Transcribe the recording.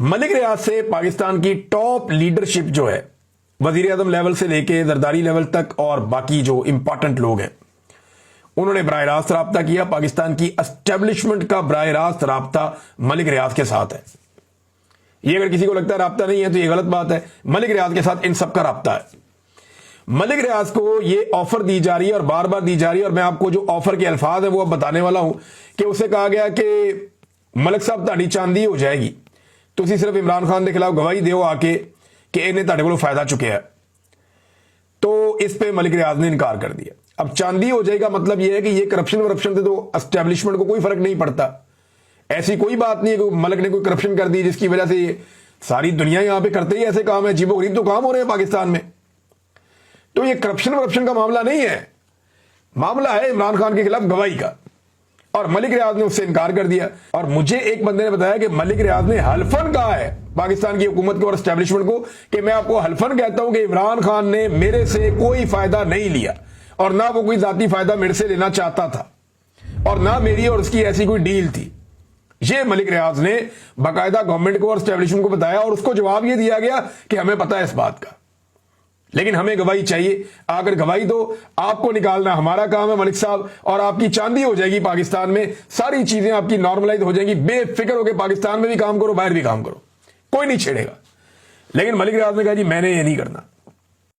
मलिक रियाज से पाकिस्तान की top leadership जो है, वजीर आजम लेवल से लेके जरदारी लेवल तक और बाकी जो इंपॉर्टेंट लोग हैं, उन्होंने बराह रास्त राब्ता किया। पाकिस्तान की एस्टेब्लिशमेंट का बराह रास्त राब्ता मलिक रियाज के साथ है। ये अगर किसी को लगता है राब्ता नहीं है तो ये गलत बात है। मलिक रियाज के साथ इन सब का राब्ता है। मलिक रियाज को ये ऑफर दी जा रही है और बार बार दी जा रही है, और मैं आपको जो ऑफर के अल्फाज है वो अब बताने वाला हूं कि उसे कहा गया कि मलिक साहब ताड़ी चांदी हो जाएगी, तुसी सिर्फ इमरान खान के खिलाफ गवाही दियो आके कि इन्हें ताड़े को फायदा चुके है। तो इस पे मलिक रियाज ने इनकार कर दिया। अब चांदी हो जाएगा मतलब यह है कि ये करप्शन से तो एस्टेब्लिशमेंट को कोई फर्क नहीं पड़ता। ऐसी कोई बात नहीं है कि मलिक ने कोई करप्शन कर दी जिसकी वजह से ये सारी दुनिया यहां पे करते ही ऐसे काम है, अजीबो गरीब तो काम हो रहे हैं पाकिस्तान में। तो ये करप्शन का मामला नहीं है, मामला है इमरान खान के खिलाफ गवाही का, और मलिक रियाज ने उससे इनकार कर दिया। और मुझे एक बंदे ने बताया कि मलिक रियाज ने हल्फन कहा है पाकिस्तान की हुकूमत को और एस्टेब्लिशमेंट को कि मैं आपको हल्फन कहता हूं कि इमरान खान ने मेरे से कोई फायदा नहीं लिया और ना वो कोई जाती फायदा मेरे से लेना चाहता था और ना मेरी और उसकी ऐसी कोई डील थी। ये मलिक रियाज ने बाकायदा गवर्नमेंट को और एस्टेब्लिशमेंट को बताया, और उसको जवाब ये दिया गया कि हमें पता है इस बात का, लेकिन हमें गवाही चाहिए। अगर गवाही दो, आपको निकालना हमारा काम है मलिक साहब, और आपकी चांदी हो जाएगी पाकिस्तान में, सारी चीजें आपकी नॉर्मलाइज हो जाएंगी। बेफिक्र होकर पाकिस्तान में भी काम करो, बाहर भी काम करो, कोई नहीं छेड़ेगा। लेकिन मलिक रियाज ने कहा जी मैंने ये नहीं करना।